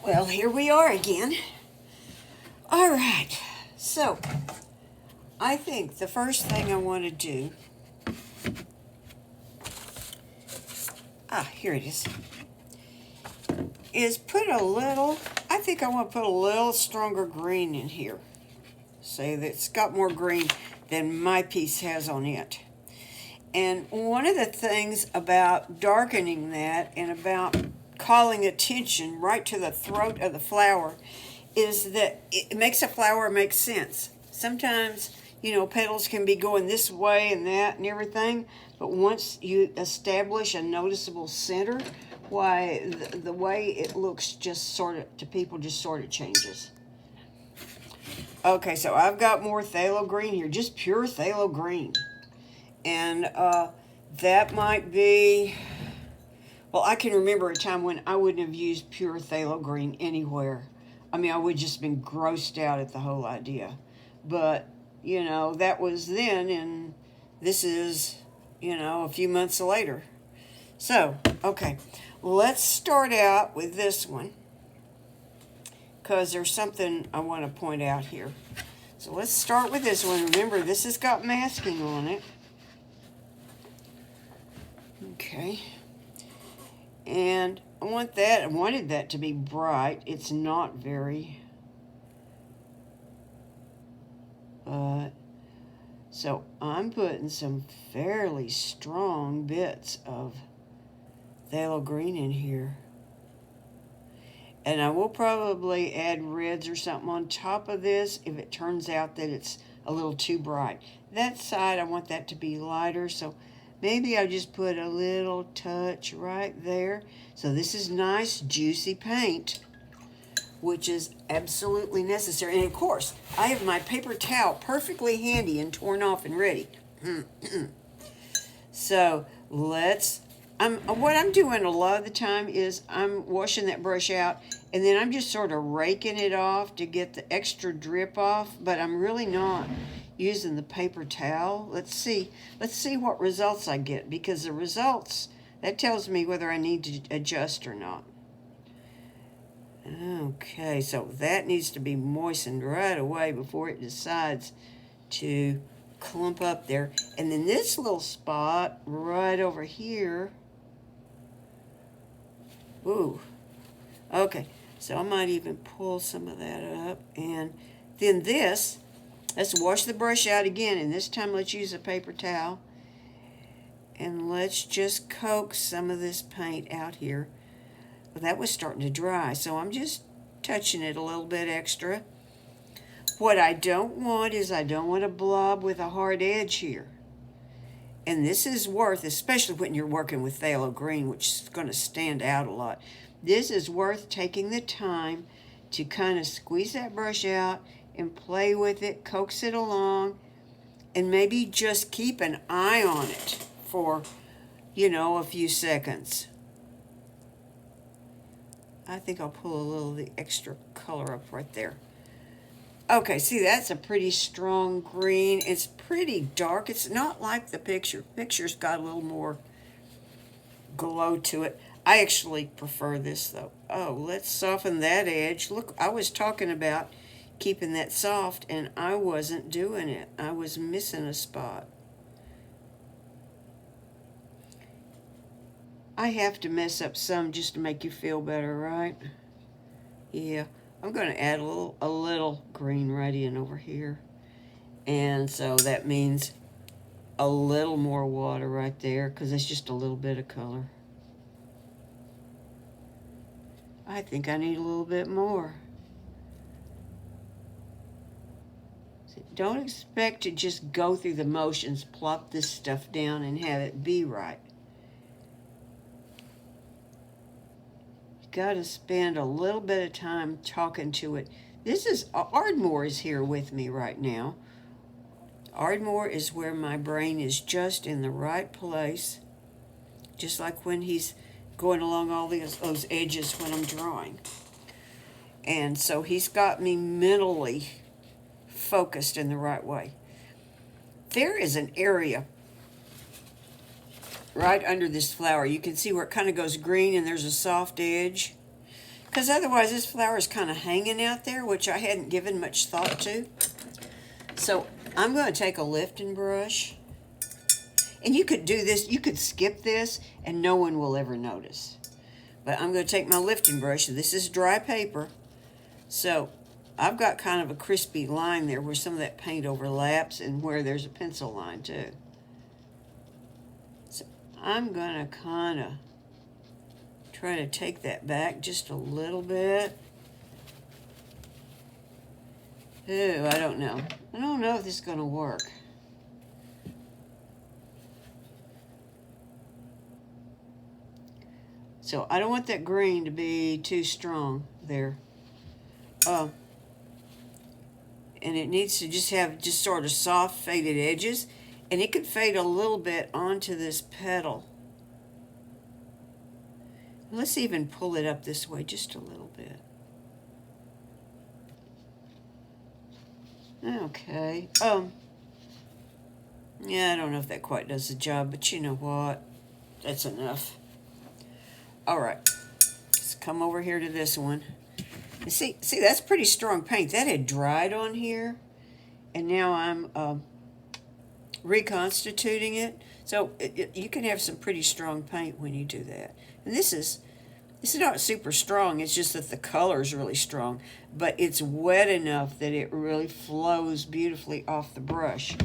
Well, here we are again. All right, so I think the first thing I want to do, here it is put a little, I think I want to put a little stronger green in here. Say that it's got more green than my piece has on it. And one of the things about darkening that and about calling attention right to the throat of the flower is that it makes a flower make sense. Sometimes, petals can be going this way and that and everything, but once you establish a noticeable center, why the way it looks just sort of to people just sort of changes. Okay, so I've got more phthalo green here, just pure phthalo green. And that might be, well, I can remember a time when I wouldn't have used pure phthalo green anywhere. I mean, I would have just been grossed out at the whole idea. But, that was then, and this is, a few months later. So, okay, let's start out with this one, because there's something I want to point out here. So let's start with this one. Remember, this has got masking on it. Okay, and I wanted that to be bright. It's not very, but so I'm putting some fairly strong bits of phthalo green in here, and I will probably add reds or something on top of this if it turns out that it's a little too bright. That side I want that to be lighter, so maybe I just put a little touch right there. So this is nice, juicy paint, which is absolutely necessary. And of course, I have my paper towel perfectly handy and torn off and ready. So what I'm doing a lot of the time is I'm washing that brush out, and then I'm just sort of raking it off to get the extra drip off, but I'm really not using the paper towel. Let's see what results I get, because the results, that tells me whether I need to adjust or not. Okay, so that needs to be moistened right away before it decides to clump up there. And then this little spot right over here, ooh, okay, so I might even pull some of that up. And then let's wash the brush out again, and this time let's use a paper towel. And let's just coax some of this paint out here. Well, that was starting to dry, so I'm just touching it a little bit extra. What I don't want is I don't want a blob with a hard edge here. And this is worth, especially when you're working with phthalo green, which is going to stand out a lot, this is worth taking the time to kind of squeeze that brush out and play with it, coax it along, and maybe just keep an eye on it for, a few seconds. I think I'll pull a little of the extra color up right there. Okay, see, that's a pretty strong green. It's pretty dark. It's not like the picture. Picture's got a little more glow to it. I actually prefer this, though. Oh, let's soften that edge. Look, I was talking about keeping that soft, and I wasn't doing it. I was missing a spot. I have to mess up some just to make you feel better, right? Yeah, I'm going to add a little green right in over here. And so that means a little more water right there, because it's just a little bit of color. I think I need a little bit more. Don't expect to just go through the motions, plop this stuff down, and have it be right. You got to spend a little bit of time talking to it. Ardmore is here with me right now. Ardmore is where my brain is just in the right place, just like when he's going along all those edges when I'm drawing. And so he's got me mentally focused in the right way. There is an area right under this flower. You can see where it kind of goes green and there's a soft edge. because otherwise this flower is kind of hanging out there, which I hadn't given much thought to. So I'm going to take a lifting brush, and you could do this, you could skip this and no one will ever notice. But I'm going to take my lifting brush, this is dry paper, so I've got kind of a crispy line there where some of that paint overlaps and where there's a pencil line too. So I'm going to kind of try to take that back just a little bit. Ooh, I don't know. I don't know if this is going to work. So I don't want that green to be too strong there. And it needs to just have just sort of soft faded edges. And it could fade a little bit onto this petal. Let's even pull it up this way just a little bit. Okay. Yeah, I don't know if that quite does the job, but you know what? That's enough. All right. Let's come over here to this one. And see, that's pretty strong paint. That had dried on here, and now I'm reconstituting it. So you can have some pretty strong paint when you do that. And this is not super strong. It's just that the color is really strong, but it's wet enough that it really flows beautifully off the brush.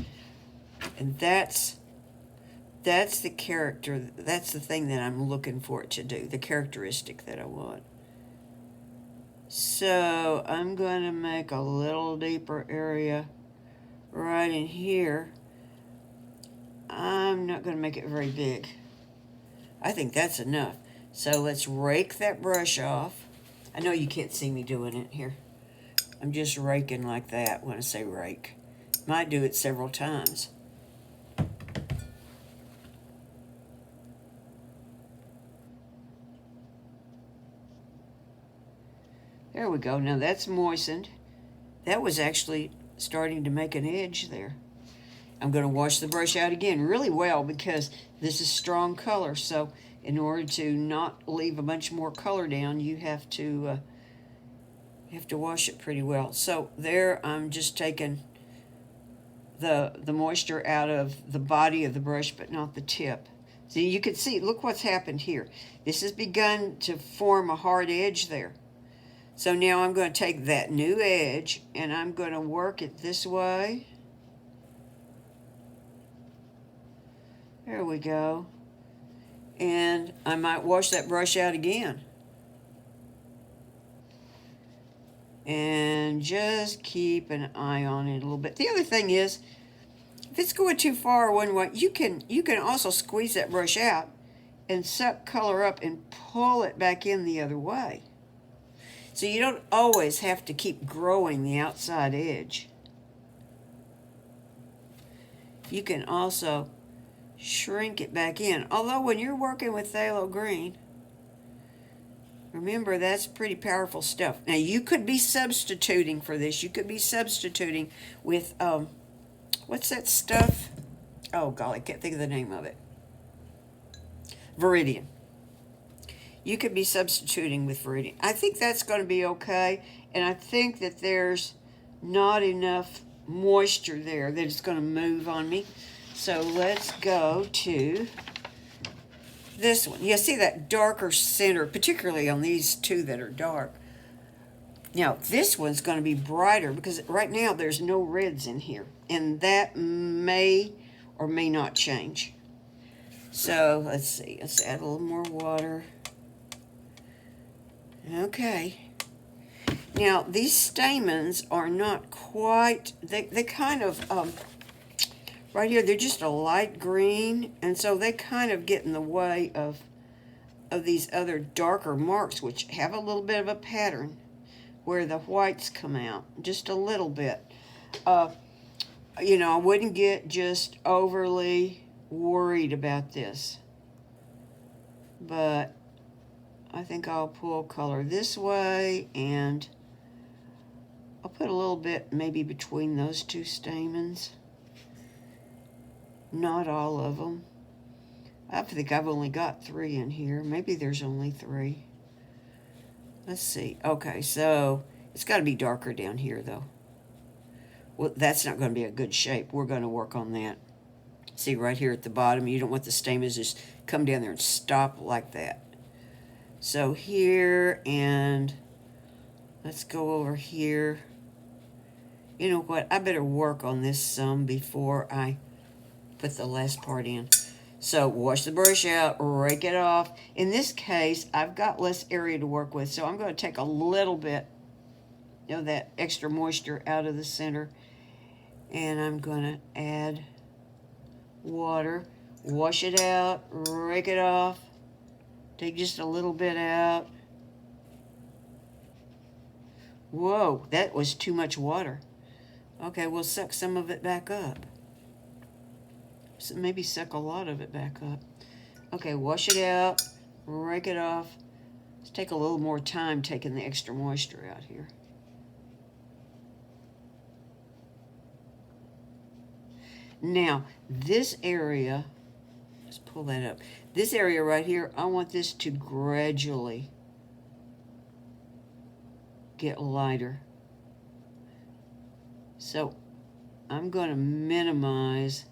And that's the character. That's the thing that I'm looking for it to do. The characteristic that I want. So I'm going to make a little deeper area right in here. I'm not going to make it very big. I think that's enough. So let's rake that brush off. I know you can't see me doing it here. I'm just raking like that when I say rake. Might do it several times. There we go. Now that's moistened. That was actually starting to make an edge there. I'm going to wash the brush out again really well because this is strong color. So in order to not leave a bunch more color down, you have to wash it pretty well. So there, I'm just taking the moisture out of the body of the brush, but not the tip. So you can see, look what's happened here. This has begun to form a hard edge there. So now I'm going to take that new edge and I'm going to work it this way. There we go. And I might wash that brush out again. And just keep an eye on it a little bit. The other thing is, if it's going too far one way, you can also squeeze that brush out and suck color up and pull it back in the other way. So you don't always have to keep growing the outside edge. You can also shrink it back in. Although when you're working with phthalo green, remember that's pretty powerful stuff. Now you could be substituting for this. You could be substituting with, what's that stuff? Oh golly, I can't think of the name of it. Viridian. You could be substituting with Viridian. I think that's going to be okay. And I think that there's not enough moisture there that it's going to move on me. So let's go to this one. You see that darker center, particularly on these two that are dark. Now, this one's going to be brighter because right now there's no reds in here. And that may or may not change. So let's see. Let's add a little more water. Okay. Now, these stamens are not quite, they kind of, right here, they're just a light green, and so they kind of get in the way of these other darker marks, which have a little bit of a pattern where the whites come out, just a little bit. You know, I wouldn't get just overly worried about this, but I think I'll pull color this way, and I'll put a little bit maybe between those two stamens. Not all of them. I think I've only got 3 in here. Maybe there's only 3. Let's see. Okay, so it's got to be darker down here, though. Well, that's not going to be a good shape. We're going to work on that. See, right here at the bottom, you don't want the stamens just come down there and stop like that. So here, and let's go over here. You know what? I better work on this some before I put the last part in. So wash the brush out, rake it off. In this case, I've got less area to work with, so I'm going to take a little bit of that extra moisture out of the center, and I'm going to add water, wash it out, rake it off, take just a little bit out. Whoa, that was too much water. Okay, we'll suck some of it back up. So maybe suck a lot of it back up. Okay, wash it out, rake it off. Let's take a little more time taking the extra moisture out here. Now, this area, let's pull that up. This area right here, I want this to gradually get lighter. So I'm going to minimize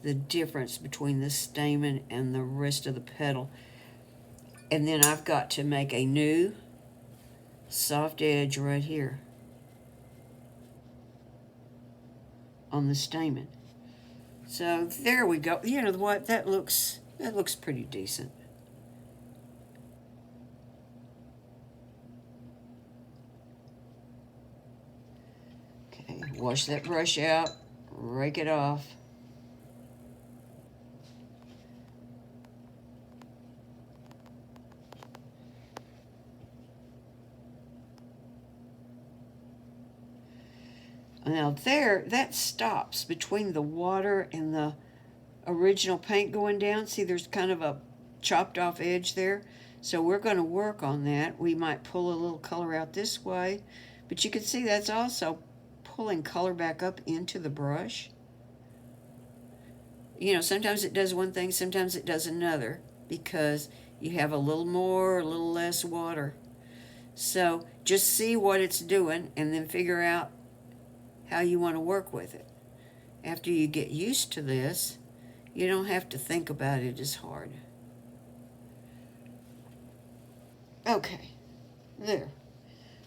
the difference between the stamen and the rest of the petal. And then I've got to make a new soft edge right here on the stamen. So there we go. You know what? That looks pretty decent. Okay, wash that brush out, rake it off. Now there, that stops between the water and the original paint going down. See, there's kind of a chopped off edge there. So we're going to work on that. We might pull a little color out this way, but you can see that's also pulling color back up into the brush. You know, sometimes it does one thing, sometimes it does another, because you have a little more, a little less water. So just see what it's doing and then figure out how you want to work with it. After you get used to this, you don't have to think about it as hard. Okay, there.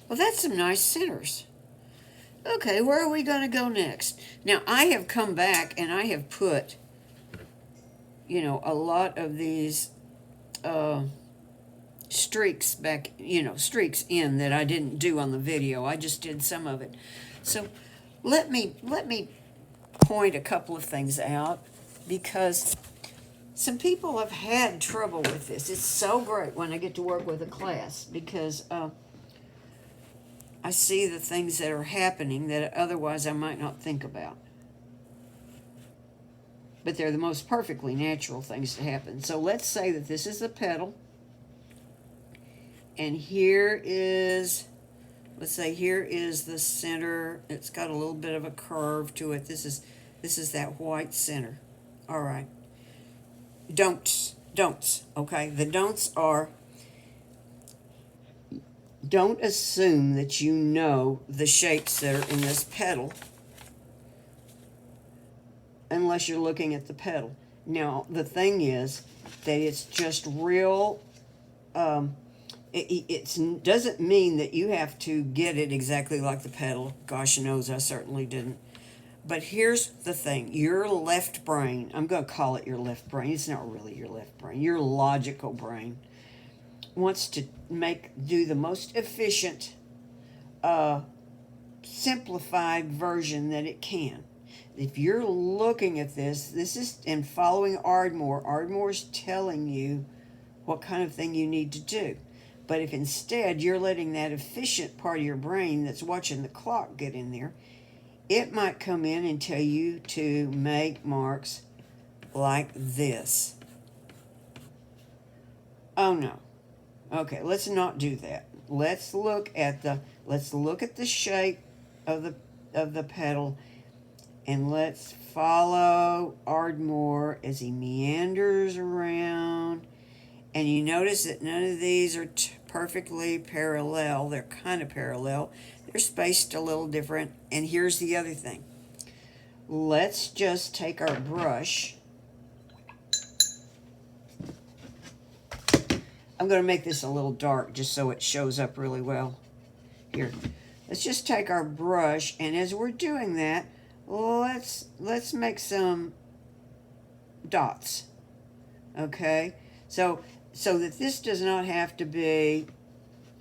Well, that's some nice centers. Okay, where are we going to go next? Now, I have come back and I have put, you know, a lot of these streaks back, you know, streaks in that I didn't do on the video. I just did some of it. So let me point a couple of things out, because some people have had trouble with this. It's so great when I get to work with a class, because I see the things that are happening that otherwise I might not think about. But they're the most perfectly natural things to happen. So let's say that this is the petal, and here is, let's say here is the center. It's got a little bit of a curve to it. This is that white center. All right. Don'ts. Okay. The don'ts are, don't assume that you know the shapes that are in this petal unless you're looking at the petal. Now, the thing is that it's just real, it doesn't mean that you have to get it exactly like the petal. Gosh knows I certainly didn't. But here's the thing. Your left brain, I'm going to call it your left brain. It's not really your left brain. Your logical brain wants to do the most efficient, simplified version that it can. If you're looking at this is, and following Ardmore, Ardmore's telling you what kind of thing you need to do. But if instead you're letting that efficient part of your brain that's watching the clock get in there, it might come in and tell you to make marks like this. Oh no. Okay, let's not do that. Let's look at the shape of the petal, and let's follow Ardmore as he meanders around. And you notice that none of these are perfectly parallel. They're kind of parallel. They're spaced a little different. And here's the other thing. Let's just take our brush. I'm going to make this a little dark just so it shows up really well. Here. Let's just take our brush, and as we're doing that, let's make some dots. Okay? So that this does not have to be,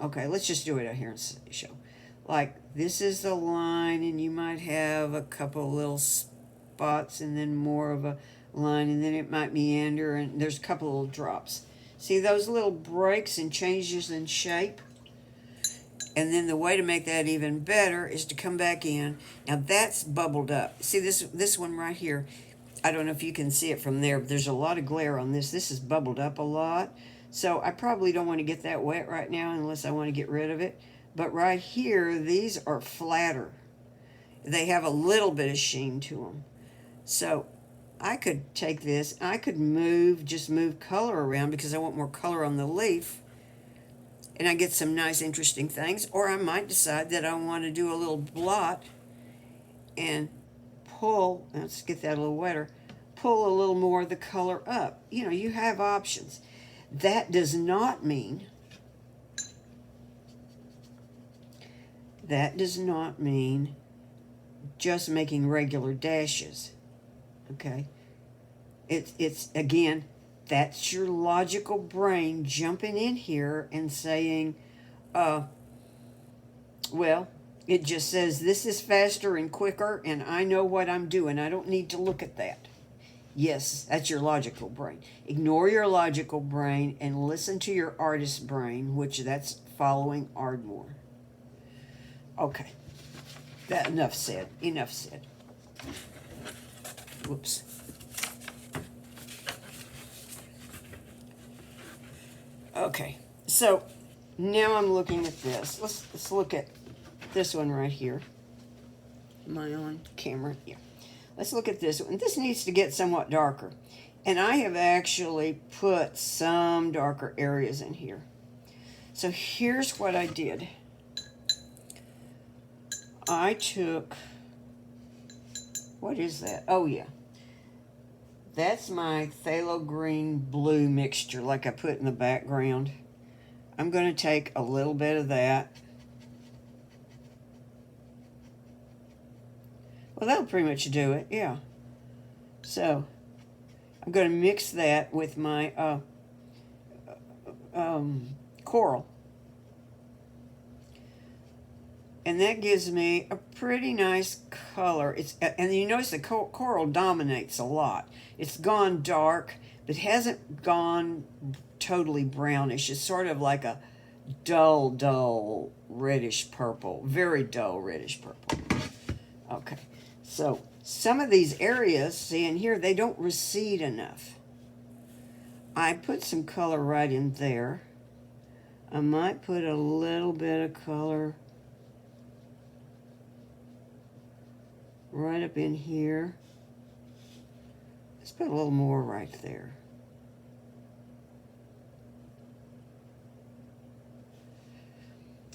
okay, let's just do it out here and show. Like, this is the line, and you might have a couple little spots, and then more of a line, and then it might meander, and there's a couple little drops. See those little breaks and changes in shape? And then the way to make that even better is to come back in. Now that's bubbled up. See this one right here? I don't know if you can see it from there, but there's a lot of glare on this. This is bubbled up a lot. So I probably don't want to get that wet right now unless I want to get rid of it. But right here, these are flatter. They have a little bit of sheen to them. So I could take this, I could just move color around because I want more color on the leaf. And I get some nice, interesting things. Or I might decide that I want to do a little blot and pull, let's get that a little wetter, pull a little more of the color up. You know, you have options. That does not mean just making regular dashes. Okay? It's again, that's your logical brain jumping in here and saying, well, it just says this is faster and quicker, and I know what I'm doing. I don't need to look at that. Yes, that's your logical brain. Ignore your logical brain and listen to your artist brain, which that's following Ardmore. Okay, that enough said. Enough said. Whoops. Okay, so now I'm looking at this. Let's look at this one right here. Am I on camera? Yeah. Let's look at this one. This needs to get somewhat darker. And I have actually put some darker areas in here. So here's what I did. I took, what is that? Oh yeah. That's my phthalo green blue mixture like I put in the background. I'm going to take a little bit of that. Well, that'll pretty much do it, yeah. So, I'm going to mix that with my coral. And that gives me a pretty nice color. And you notice the coral dominates a lot. It's gone dark, but hasn't gone totally brownish. It's sort of like a dull reddish purple. Very dull reddish purple. Okay, so some of these areas, see in here, they don't recede enough. I put some color right in there. I might put a little bit of color right up in here. Let's put a little more right there.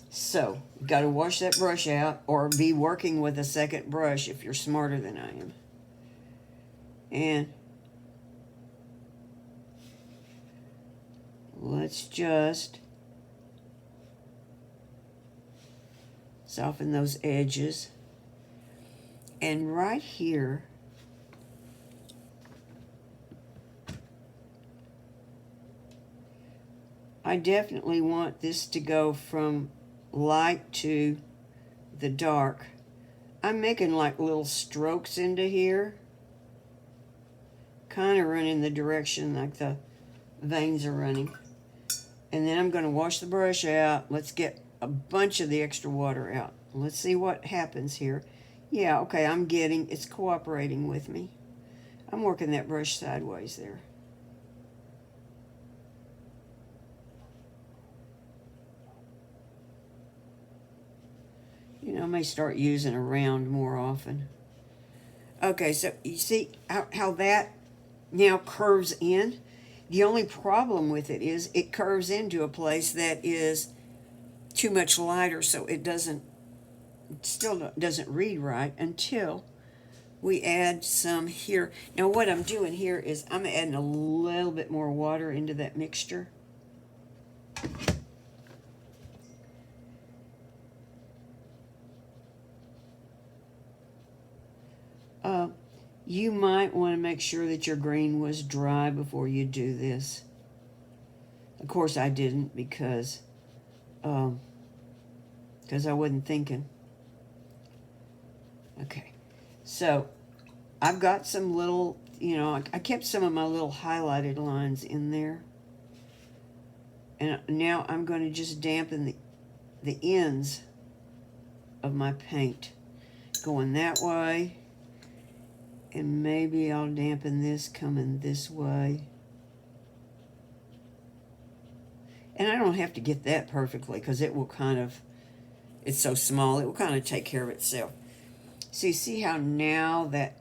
So, you've got to wash that brush out or be working with a second brush if you're smarter than I am. And let's just soften those edges. And right here, I definitely want this to go from light to the dark. I'm making like little strokes into here, kind of running the direction like the veins are running. And then I'm going to wash the brush out. Let's get a bunch of the extra water out. Let's see what happens here. Yeah, okay, it's cooperating with me. I'm working that brush sideways there. You know, I may start using a round more often. Okay, so you see how that now curves in? The only problem with it is it curves into a place that is too much lighter, so it still doesn't read right until we add some here. Now what I'm doing here is I'm adding a little bit more water into that mixture. You might want to make sure that your green was dry before you do this. Of course I didn't because I wasn't thinking. Okay, so I've got some little, I kept some of my little highlighted lines in there. And now I'm going to just dampen the ends of my paint. Going that way. And maybe I'll dampen this coming this way. And I don't have to get that perfectly because it will it's so small, it will kind of take care of itself. So you see how now that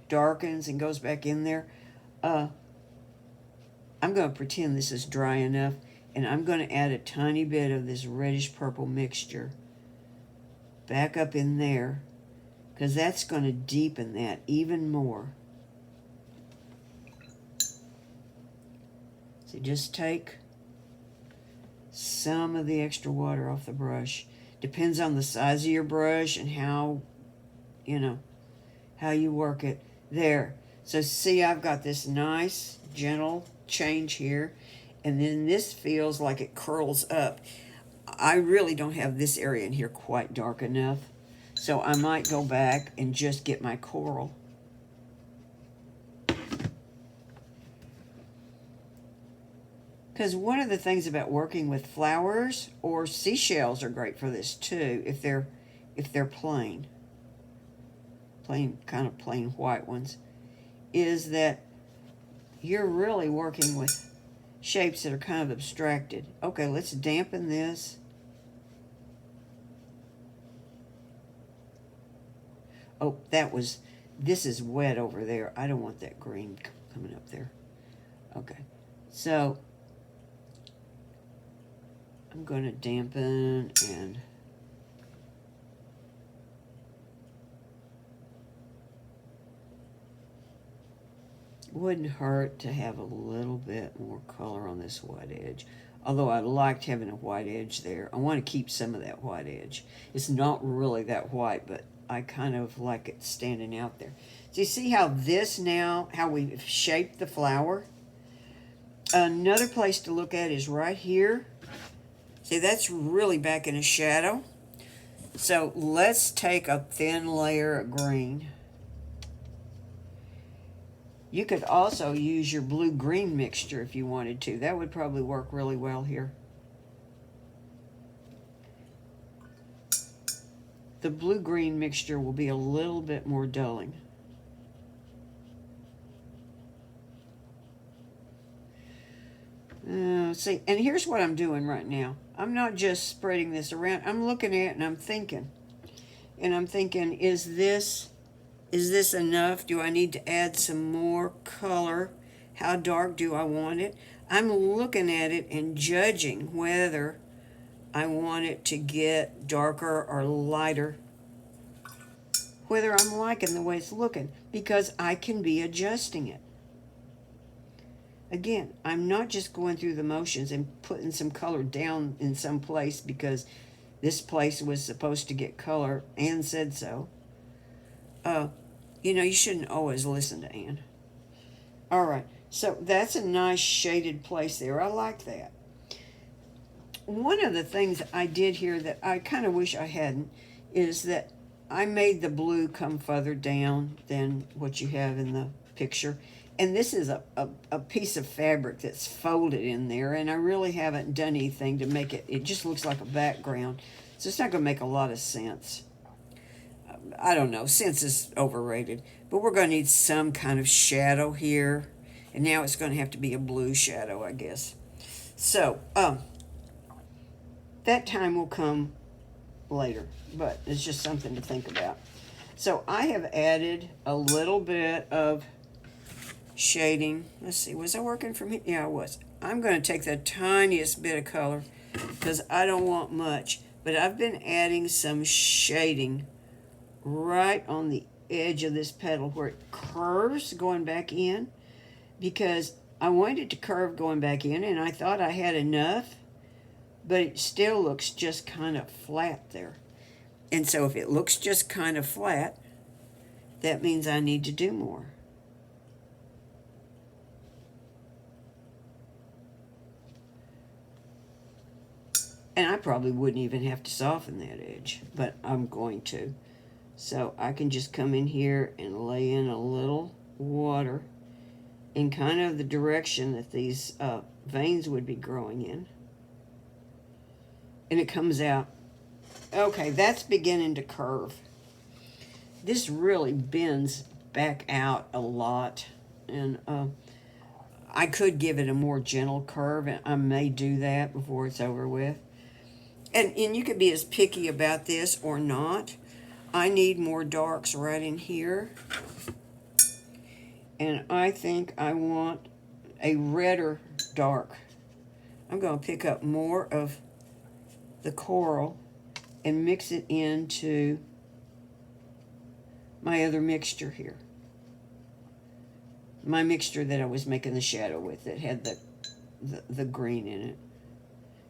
darkens and goes back in there? I'm going to pretend this is dry enough, and I'm going to add a tiny bit of this reddish purple mixture back up in there, because that's going to deepen that even more. So just take some of the extra water off the brush. Depends on the size of your brush and how you work it. There. So see, I've got this nice, gentle change here, and then this feels like it curls up. I really don't have this area in here quite dark enough. So I might go back and just get my coral. Because one of the things about working with flowers or seashells are great for this too, if they're plain white ones, is that you're really working with shapes that are kind of abstracted. Okay, let's dampen this. Oh, this is wet over there. I don't want that green coming up there. Okay, so I'm going to dampen and wouldn't hurt to have a little bit more color on this white edge. Although I liked having a white edge there. I want to keep some of that white edge. It's not really that white, but I kind of like it standing out there. So you see how how we've shaped the flower? Another place to look at is right here. See, that's really back in a shadow. So let's take a thin layer of green. You could also use your blue-green mixture if you wanted to. That would probably work really well here. The blue-green mixture will be a little bit more dulling. See, and here's what I'm doing right now. I'm not just spreading this around. I'm looking at it and I'm thinking. And I'm thinking, is this enough? Do I need to add some more color? How dark do I want it? I'm looking at it and judging whether I want it to get darker or lighter. Whether I'm liking the way it's looking, because I can be adjusting it. Again, I'm not just going through the motions and putting some color down in some place because this place was supposed to get color. Anne said so. You shouldn't always listen to Anne. All right, so that's a nice shaded place there. I like that. One of the things I did here that I kind of wish I hadn't is that I made the blue come further down than what you have in the picture. And this is a piece of fabric that's folded in there, and I really haven't done anything to make it. It just looks like a background. So it's not going to make a lot of sense. I don't know. Sense is overrated. But we're going to need some kind of shadow here. And now it's going to have to be a blue shadow, I guess. So, that time will come later. But it's just something to think about. So I have added a little bit of shading. Let's see, was I working from here? Yeah, I was. I'm going to take the tiniest bit of color because I don't want much. But I've been adding some shading right on the edge of this petal where it curves going back in, because I wanted it to curve going back in, and I thought I had enough, but it still looks just kind of flat there. And so if it looks just kind of flat, that means I need to do more. And I probably wouldn't even have to soften that edge, but I'm going to. So I can just come in here and lay in a little water in kind of the direction that these veins would be growing in. And it comes out. Okay, that's beginning to curve. This really bends back out a lot. And I could give it a more gentle curve, and I may do that before it's over with. And you could be as picky about this or not. I need more darks right in here. And I think I want a redder dark. I'm going to pick up more of the coral and mix it into my other mixture here. My mixture that I was making the shadow with that had the green in it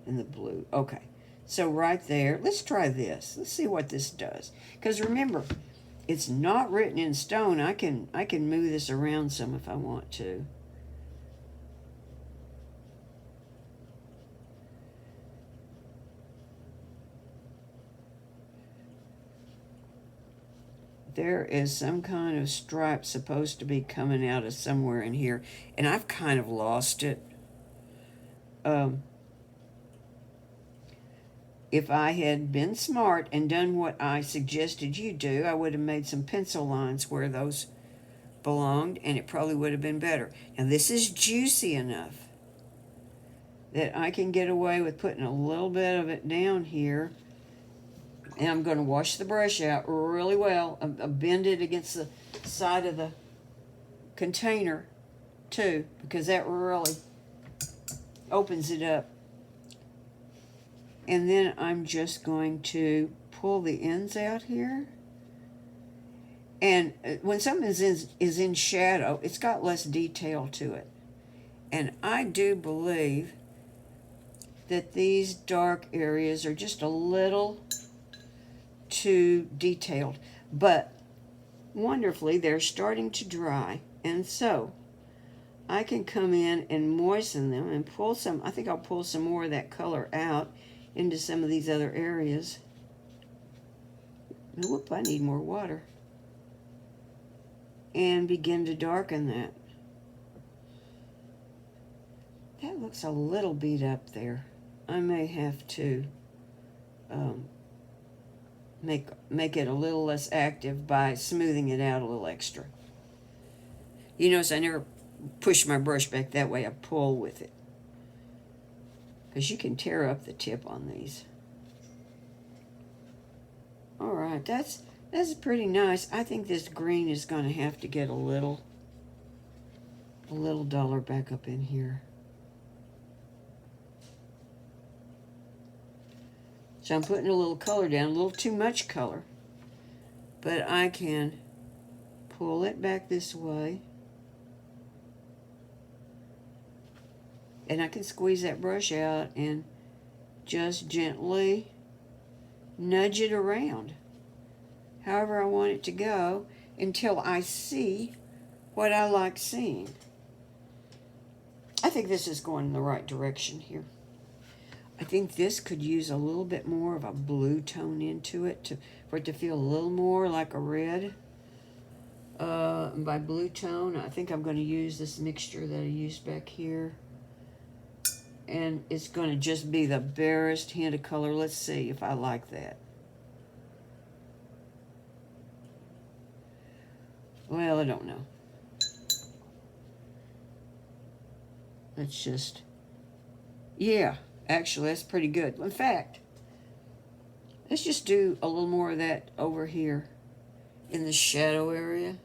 and the blue. Okay. So right there, let's try this. Let's see what this does. Because remember, it's not written in stone. I can move this around some if I want to. There is some kind of stripe supposed to be coming out of somewhere in here, and I've kind of lost it. If I had been smart and done what I suggested you do, I would have made some pencil lines where those belonged, and it probably would have been better. Now this is juicy enough that I can get away with putting a little bit of it down here, and I'm going to wash the brush out really well. I'll bend it against the side of the container too, because that really opens it up. And then I'm just going to pull the ends out here. And when something is in shadow, it's got less detail to it. And I do believe that these dark areas are just a little too detailed. But wonderfully, they're starting to dry. And so I can come in and moisten them and pull some. I think I'll pull some more of that color out into some of these other areas. Whoop, I need more water. And begin to darken that. That looks a little beat up there. I may have to make it a little less active by smoothing it out a little extra. You notice I never push my brush back that way. I pull with it, because you can tear up the tip on these. All right, that's pretty nice. I think this green is going to have to get a little duller back up in here. So I'm putting a little color down, a little too much color. But I can pull it back this way. And I can squeeze that brush out and just gently nudge it around however I want it to go until I see what I like seeing. I think this is going in the right direction here. I think this could use a little bit more of a blue tone into it for it to feel a little more like a red. By blue tone, I think I'm going to use this mixture that I used back here. And it's going to just be the barest hint of color. Let's see if I like that. Well, I don't know. Let's just... Yeah, actually, that's pretty good. In fact, let's just do a little more of that over here in the shadow area.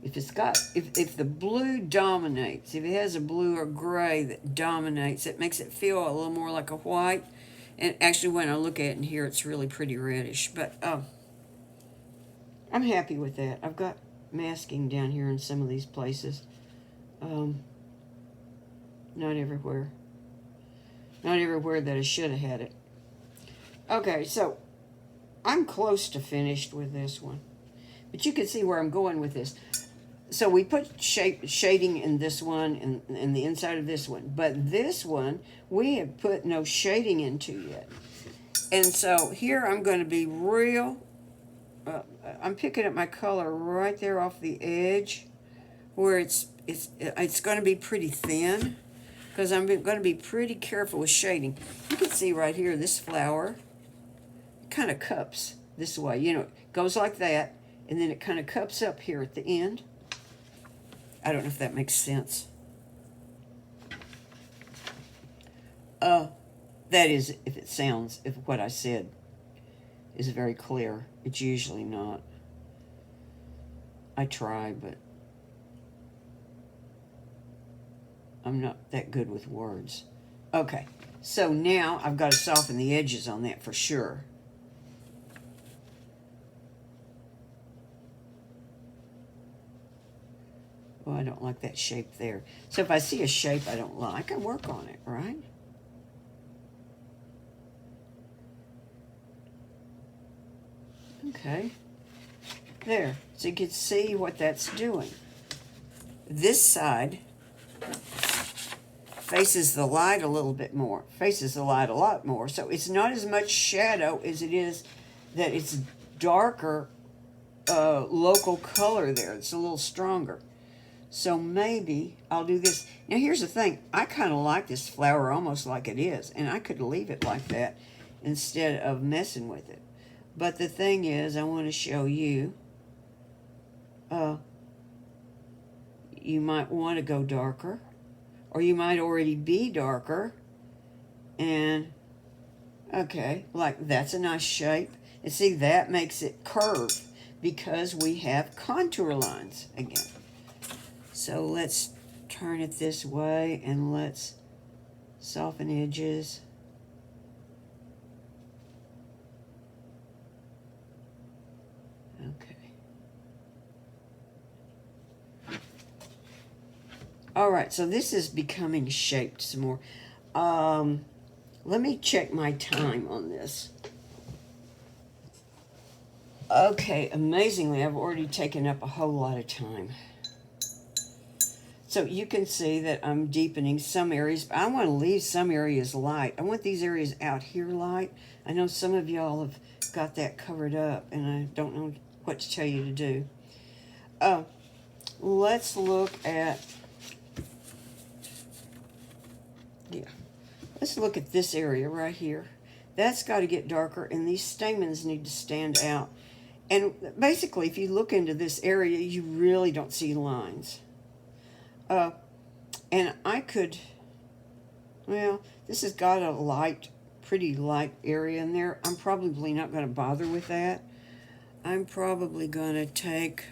If it's got, if the blue dominates, if it has a blue or gray that dominates, it makes it feel a little more like a white. And actually, when I look at it in here, it's really pretty reddish. But I'm happy with that. I've got masking down here in some of these places. Not everywhere. Not everywhere that I should have had it. Okay, so I'm close to finished with this one. But you can see where I'm going with this. So we put shading in this one and the inside of this one. But this one, we have put no shading into yet. And so here I'm going to be real. I'm picking up my color right there off the edge where it's going to be pretty thin. Because I'm going to be pretty careful with shading. You can see right here, this flower kind of cups this way. You know, it goes like that, and then it kind of cups up here at the end. I don't know if that makes sense. That is, if what I said is very clear. It's usually not. I try, but I'm not that good with words. Okay, so now I've got to soften the edges on that for sure. Oh, I don't like that shape there. So if I see a shape I don't like, I work on it, right? Okay. There. So you can see what that's doing. This side faces the light a little bit more. Faces the light a lot more. So it's not as much shadow as it is that it's darker local color there. It's a little stronger. So maybe I'll do this. Now here's the thing. I kind of like this flower almost like it is. And I could leave it like that instead of messing with it. But the thing is, I want to show you. You might want to go darker. Or you might already be darker. And, okay, like that's a nice shape. And see, that makes it curve because we have contour lines again. So let's turn it this way and let's soften edges. Okay. All right, so this is becoming shaped some more. Let me check my time on this. Okay, amazingly, I've already taken up a whole lot of time. So you can see that I'm deepening some areas. I want to leave some areas light. I want these areas out here light. I know some of y'all have got that covered up, and I don't know what to tell you to do. Let's look at, let's look at this area right here. That's got to get darker, and these stamens need to stand out. And basically, if you look into this area, you really don't see lines. And I could, well, this has got a light, pretty light area in there. I'm probably not going to bother with that. I'm probably going to take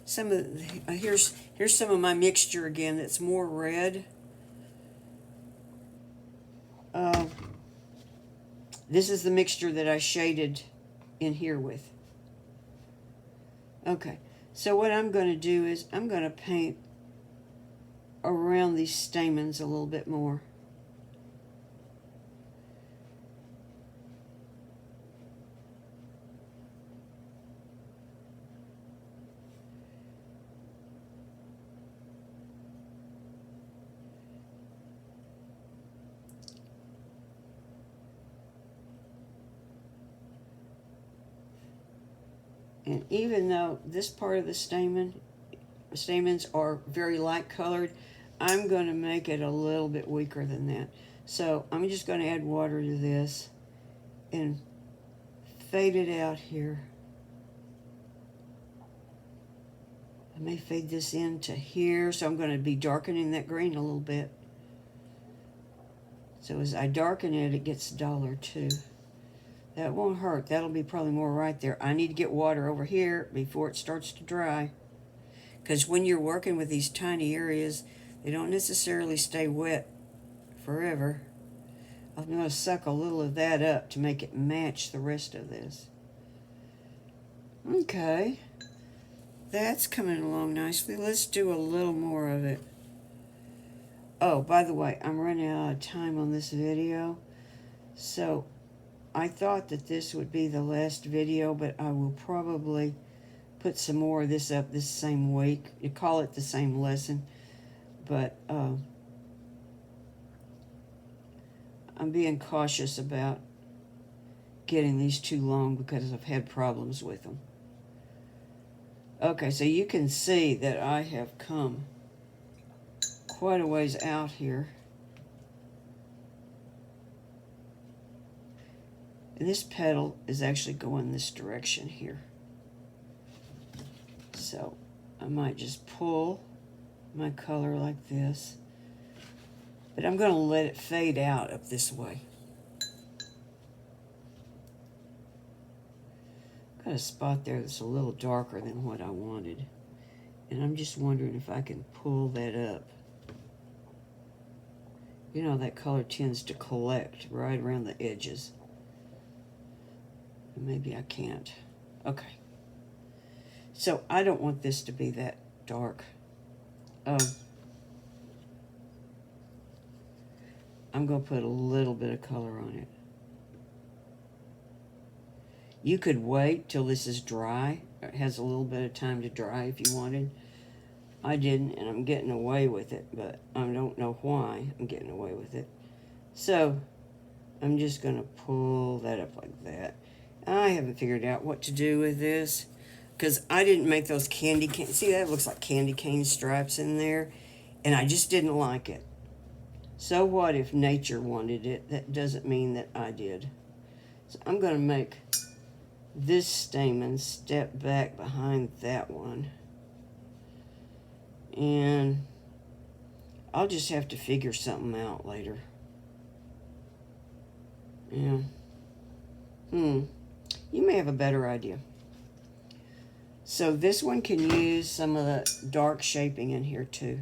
some of the, here's some of my mixture again that's more red. This is the mixture that I shaded in here with. Okay, so what I'm going to do is I'm going to paint around these stamens a little bit more. And even though this part of the stamens are very light colored, I'm going to make it a little bit weaker than that. So I'm just going to add water to this and fade it out here. I may fade this into here, so I'm going to be darkening that green a little bit. So as I darken it, it gets duller too. That won't hurt. That'll be probably more right there. I need to get water over here before it starts to dry. Because when you're working with these tiny areas, they don't necessarily stay wet forever. I'm going to suck a little of that up to make it match the rest of this. Okay. That's coming along nicely. Let's do a little more of it. Oh, by the way, I'm running out of time on this video. So I thought that this would be the last video, but I will probably put some more of this up this same week. You call it the same lesson, but I'm being cautious about getting these too long because I've had problems with them. Okay, so you can see that I have come quite a ways out here. And this petal is actually going this direction here. So I might just pull my color like this. But I'm going to let it fade out up this way. Got a spot there that's a little darker than what I wanted. And I'm just wondering if I can pull that up. You know, that color tends to collect right around the edges. Maybe I can't. Okay. So I don't want this to be that dark. I'm going to put a little bit of color on it. You could wait till this is dry. It has a little bit of time to dry if you wanted. I didn't, and I'm getting away with it, but I don't know why I'm getting away with it. So I'm just going to pull that up like that. I haven't figured out what to do with this because I didn't make those candy cane. See, that looks like candy cane stripes in there, and I just didn't like it. So what if nature wanted it? That doesn't mean that I did. So I'm going to make this stamen step back behind that one. And I'll just have to figure something out later. Yeah. You may have a better idea. So this one can use some of the dark shaping in here too.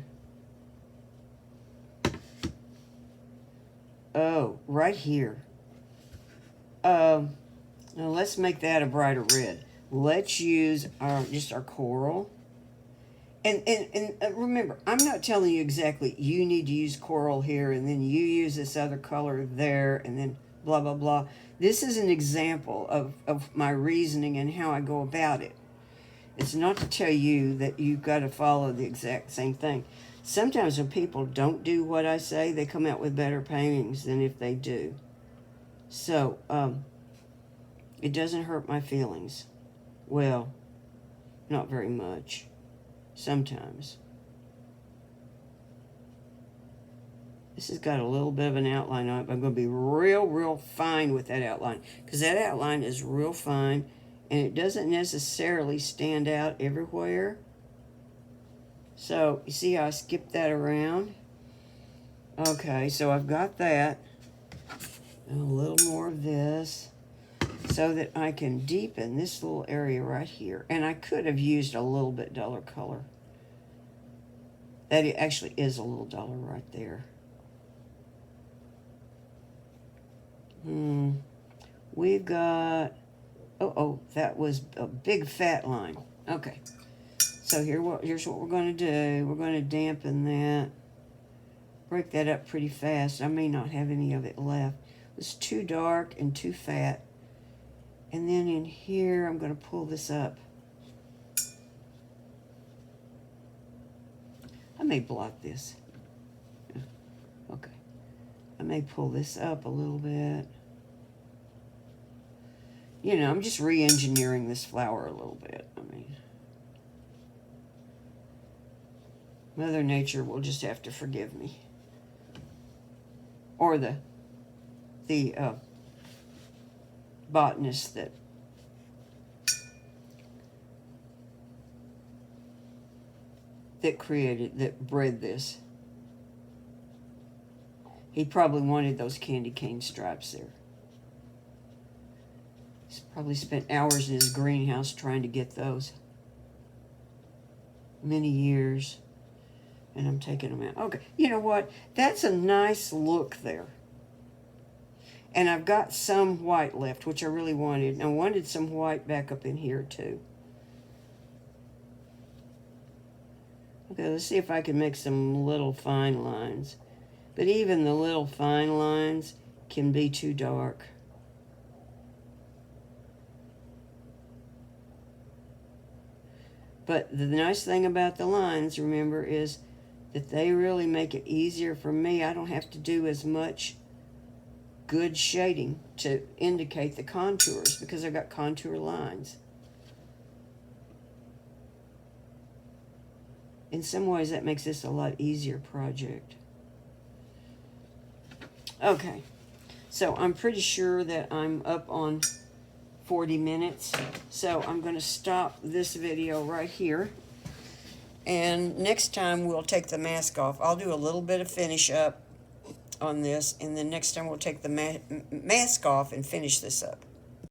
Oh, right here. Now let's make that a brighter red. Let's use our coral. And remember, I'm not telling you exactly you need to use coral here and then you use this other color there and then blah, blah, blah. This is an example of my reasoning and how I go about it. It's not to tell you that you've got to follow the exact same thing. Sometimes when people don't do what I say, they come out with better paintings than if they do. So, it doesn't hurt my feelings. Well, not very much. Sometimes. This has got a little bit of an outline on it, but I'm going to be real fine with that outline. Because that outline is real fine, and it doesn't necessarily stand out everywhere. So, you see how I skipped that around? Okay, so I've got that. And a little more of this. So that I can deepen this little area right here. And I could have used a little bit duller color. That actually is a little duller right there. We've got... Oh, that was a big fat line. Okay. So here's what we're going to do. We're going to dampen that. Break that up pretty fast. I may not have any of it left. It's too dark and too fat. And then in here, I'm going to pull this up. I may blot this. Okay. I may pull this up a little bit. You know, I'm just re-engineering this flower a little bit. I mean, Mother Nature will just have to forgive me. Or the botanist that bred this. He probably wanted those candy cane stripes there. Probably spent hours in his greenhouse trying to get those. Many years. And I'm taking them out. Okay, you know what? That's a nice look there. And I've got some white left, which I really wanted. And I wanted some white back up in here too. Okay, let's see if I can make some little fine lines. But even the little fine lines can be too dark. But the nice thing about the lines, remember, is that they really make it easier for me. I don't have to do as much good shading to indicate the contours because I've got contour lines. In some ways, that makes this a lot easier project. Okay, so I'm pretty sure that I'm up on 40 minutes. So I'm going to stop this video right here. And next time we'll take the mask off. I'll do a little bit of finish up on this, and then next time we'll take the mask off and finish this up.